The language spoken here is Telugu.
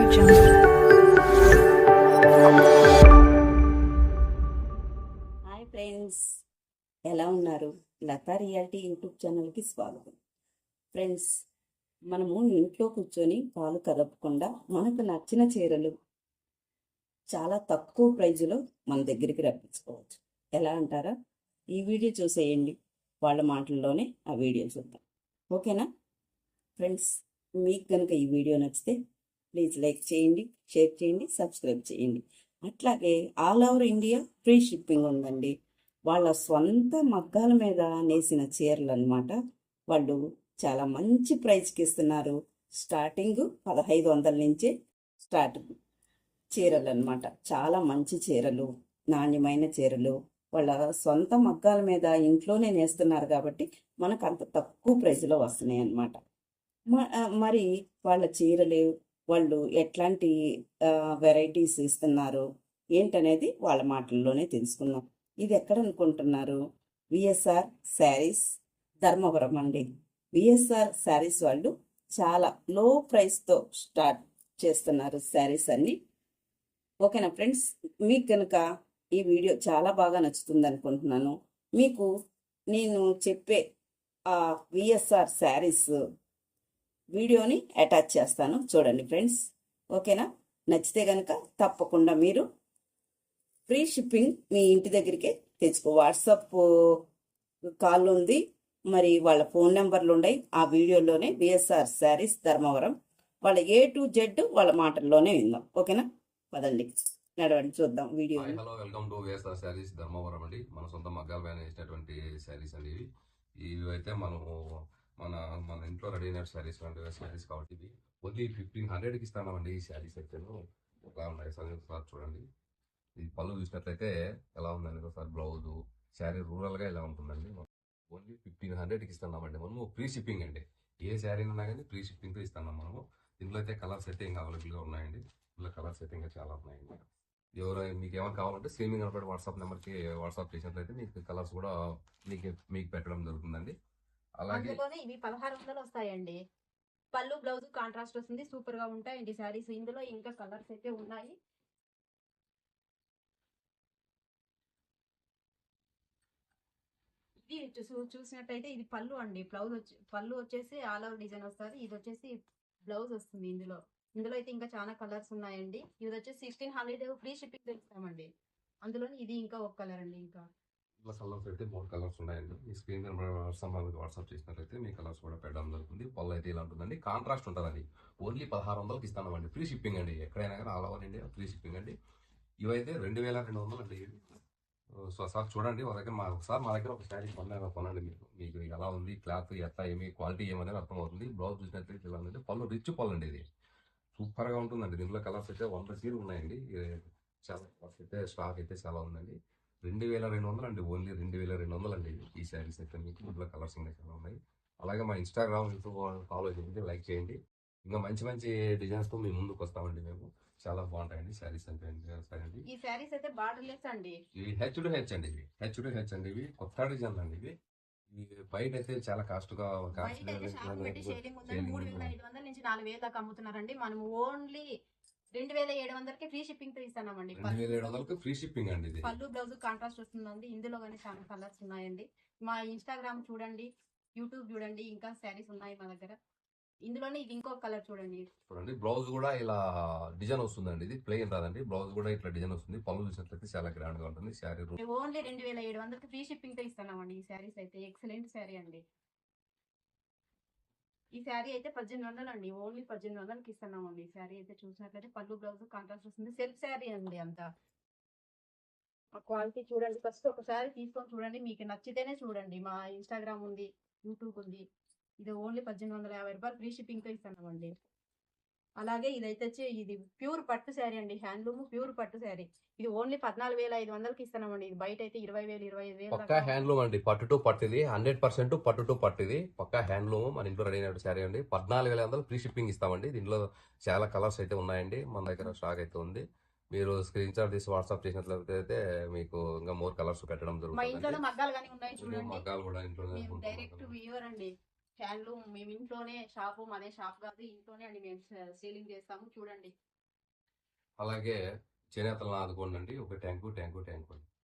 హాయ్ ఫ్రెండ్స్, ఎలా ఉన్నారు? లతా రియాలిటీ యూట్యూబ్ ఛానల్కి స్వాగతం. ఫ్రెండ్స్, మనము ఇంట్లో కూర్చొని పాలు కదపకుండా మనకు నచ్చిన చీరలు చాలా తక్కువ ప్రైజులో మన దగ్గరికి రప్పించుకోవచ్చు. ఎలా అంటారా? ఈ వీడియో చూసేయండి, వాళ్ళ మాటల్లోనే ఆ వీడియో చూద్దాం. ఓకేనా ఫ్రెండ్స్? మీకు కనుక ఈ వీడియో నచ్చితే ప్లీజ్ లైక్ చేయండి, షేర్ చేయండి, సబ్స్క్రైబ్ చేయండి. అట్లాగే all over India free shipping ఉందండి. వాళ్ళ స్వంత మగ్గాల మీద నేసిన చీరలు అనమాట. వాళ్ళు చాలా మంచి ప్రైస్కి ఇస్తున్నారు. స్టార్టింగ్ 1500 నుంచే స్టార్ట్ చీరలు అనమాట. చాలా మంచి చీరలు, నాణ్యమైన చీరలు. వాళ్ళ సొంత మగ్గాల మీద ఇంట్లోనే నేస్తున్నారు కాబట్టి మనకు అంత తక్కువ ప్రైస్లో వస్తున్నాయి అన్నమాట. మరి వాళ్ళ చీరలు వాళ్ళు ఎట్లాంటి వెరైటీస్ ఇస్తున్నారు ఏంటనేది వాళ్ళ మాటల్లోనే తెలుసుకుందాం. ఇది ఎక్కడ అనుకుంటున్నారు? విఎస్ఆర్ శారీస్ ధర్మవరం అండి. విఎస్ఆర్ శారీస్ వాళ్ళు చాలా లో ప్రైస్తో స్టార్ట్ చేస్తున్నారు శారీస్ అన్ని. ఓకేనా ఫ్రెండ్స్? మీకు కనుక ఈ వీడియో చాలా బాగా నచ్చుతుంది అనుకుంటున్నాను. మీకు నేను చెప్పే ఆ విఎస్ఆర్ శారీస్ వీడియోని అటాచ్ చేస్తాను, చూడండి ఫ్రెండ్స్. ఓకేనా? నచ్చితే కనుక తప్పకుండా మీరు ఫ్రీ షిప్పింగ్ మీ ఇంటి దగ్గరికే తెచ్చుకో. వాట్సాప్ కాల్ ఉంది, మరి వాళ్ళ ఫోన్ నెంబర్లు ఉన్నాయి ఆ వీడియోలోనే. విఎస్ఆర్ శారీస్ ధర్మవరం వాళ్ళ A to Z వాళ్ళ మాటల్లోనే విందాం. ఓకేనా? పదండి, నడవండి, చూద్దాం video. Hello, welcome to VSR saris Dharmavaram అండి. మన సొంత మగ్గాల పైన వేసినటువంటి శారీస్ అండి ఇవి అయితే మనము మన మన ఇంట్లో రెడీ అయిన శారీస్ శారీస్ కాబట్టి ఇవి ఓన్లీ 1500కి ఇస్తామండి. ఈ శారీస్ అయితే ఎలా ఉన్నాయి సార్ చూడండి. ఈ పళ్ళు చూసినట్లయితే ఎలా ఉందండి ఒకసారి. బ్లౌజు శారీ రూరల్గా ఇలా ఉంటుందండి. ఓన్లీ 1500కి ఇస్తున్నామండి. మనము ఫ్రీ షిప్పింగ్ అండి. ఏ శారీ ఉన్నా కానీ ఫ్రీ షిప్పింగ్తో ఇస్తున్నాం మనము. దీంట్లో అయితే కలర్స్ అయితే ఇంకా అవైలబుల్గా ఉన్నాయండి. ఇందులో కలర్స్ అయితే ఇంకా చాలా ఉన్నాయండి. మీకు ఏమైనా కావాలంటే స్క్రీన్ కనపడే వాట్సాప్ నెంబర్కి వాట్సాప్ చేసినట్లయితే మీకు కలర్స్ కూడా మీకు పెట్టడం జరుగుతుందండి. అలాగే ఇవి 1600 వస్తాయండి. పళ్ళు బ్లౌజ్ కాంట్రాస్ట్ వస్తుంది, సూపర్ గా ఉంటాయండి శారీస్. ఇందులో ఇంకా కలర్స్ అయితే ఉన్నాయి. ఇది చూసినట్టయితే ఇది పళ్ళు అండి. పళ్ళు వచ్చేసి ఆల్ ఓవర్ డిజైన్ వస్తుంది. ఇది వచ్చేసి బ్లౌజ్ వస్తుంది. ఇందులో అయితే ఇంకా చాలా కలర్స్ ఉన్నాయండి. ఇది వచ్చేసి 1600 ఫ్రీ షిప్పింగ్ ఇస్తామండి. అందులో ఇది ఇంకా ఒక కలర్ అండి. ఇంకా కలర్స్ అయితే 3 కలర్స్ ఉన్నాయండి. మీ స్క్రీన్ వాట్సాప్ చేసినట్లయితే మీ కలర్స్ కూడా పెట్టడం జరుగుతుంది. పళ్ళు అయితే ఇలా ఉంటుందండి, కాంట్రాస్ట్ ఉంటుందండి. ఓన్లీ 1600కి ఇస్తామండి. ఫ్రీ షిప్పింగ్ అండి. ఎక్కడైనా కానీ all over India free shipping అండి. ఇవైతే 2200 అండి. సో సార్ చూడండి, ఒకసారి మా దగ్గర ఒక శారీ కొనండి. మీకు ఎలా ఉంది, క్లాత్ ఎట్లా, ఏమి క్వాలిటీ ఏమనేది అర్థమవుతుంది. బ్లౌజ్ చూసినట్లయితే ఇలా ఉందండి. పళ్ళు రిచ్ పళ్ళు అండి. ఇది సూపర్గా ఉంటుందండి. దీంట్లో కలర్స్ అయితే 100 చీరలు ఉన్నాయండి. చాలా కలర్స్ అయితే స్టాక్ అయితే చాలా ఉందండి. 2200 అండి. ఓన్లీ 2200 అండి ఈ శారీస్ అయితే. మీకు ఇందులో కలర్స్ ఇంకా చాలా ఉన్నాయి. అలాగే మా ఇన్స్టాగ్రామ్ యూట్యూబ్ ఫాలో చేయండి, లైక్ చేయండి. ఇంకా మంచి మంచి డిజైన్స్తో మీ ముందుకు వస్తామండి మేము. చాలా బాగుంటాయండి శారీస్ అంటే. ఈ శారీస్ అయితే బార్డర్లెస్ అండి. ఇవి హెచ్ అండి. ఇవి కొత్త డిజైన్ అండి. ఇవి బయట అయితే చాలా కాస్ట్గా 3500 నుంచి 4000 దాకా అమ్ముతున్నారండి. మనం ఓన్లీ 2700కి ఫ్రీ షిప్పింగ్ తో ఇస్తామండి. 2700కి ఫ్రీ షిప్పింగ్ అండి. ఇది పళ్ళు బ్లౌజ్ కాంట్రాస్ట్ వస్తుందండి. ఇందులో కానీ చాలా కలర్స్ ఉన్నాయండి. మా ఇన్స్టాగ్రామ్ చూడండి, యూట్యూబ్ చూడండి, ఇంకా శారీస్ ఉన్నాయి మా దగ్గర. ఇందులోనే ఇది ఇంకో కలర్ చూడండి. బ్లౌజ్ కూడా ఇలా డిజైన్ వస్తుందండి. ఇది ప్లెయిన్ రాదండి, బ్లౌజ్ కూడా ఇట్లా డిజైన్ వస్తుంది. పళ్ళు చూసినట్లయితే చాలా గ్రాండ్ గా ఉంటుంది. శారీ ఓన్లీ 2700కి ఫ్రీ షిప్పింగ్ తో ఇస్తున్నామండి. ఈ శారీస్ అయితే ఎక్సలెంట్ శారీ అండి. ఈ శారీ అయితే 1800 అండి. ఓన్లీ 1800కి ఇస్తున్నామండి. ఈ శారీ అయితే చూసినట్లయితే పళ్ళు బ్లౌజ్ కాంట్రాస్ట్ వస్తుంది. సెల్ఫ్ శారీ అండి. అంతా క్వాలిటీ చూడండి. ఫస్ట్ ఒకసారి తీసుకొని చూడండి, మీకు నచ్చితేనే చూడండి. మా ఇన్స్టాగ్రామ్ ఉంది, యూట్యూబ్ ఉంది. ఇది ఓన్లీ 1850 రూపాయలు ఫ్రీ షిప్పింగ్ తో ఇస్తున్నామండి. అలాగే ఇదైతే వచ్చి ఇది ప్యూర్ పట్టు శారీ అండి. హ్యాండ్లూమ్ ప్యూర్ పట్టు శారీ. ఇది ఓన్లీ 14,500కి ఇస్తున్నామండి. ఇది బయట అయితే 20,000 25,000 పక్కా హ్యాండ్లూమ్ అండి. పట్టు టు పట్టుది 100% పట్టు టు పట్టుది పక్కా హ్యాండ్లూమ్. మన ఇంట్లో రెడీ అయిన శారీ అండి. 14,500 ఫ్రీ షిప్పింగ్ ఇస్తామండి. దీంట్లో చాలా కలర్స్ అయితే ఉన్నాయండి. మన దగ్గర స్టాక్ అయితే ఉంది. మీరు స్క్రీన్ షాట్ తీసి వాట్సాప్ చేసినట్లయితే మీకు ఇంకా మోర్ కలర్స్ పెట్టడం జరుగుతుంది. మగ్గాలు కానీ ఉన్నాయి చూడండి. మగ్గాలు కూడా ఇంట్లో డైరెక్ట్ వ్యూవర్ అండి. హ్యాండ్లూమ్ మేము ఇంట్లోనే షాపు, మనే షాప్ కాదు, ఇంట్లోనే అండి మేము సేలింగ్ చేస్తాము. చూడండి, అలాగే చేనేతలను ఆదుకోండి. ఒక ట్యాంకు.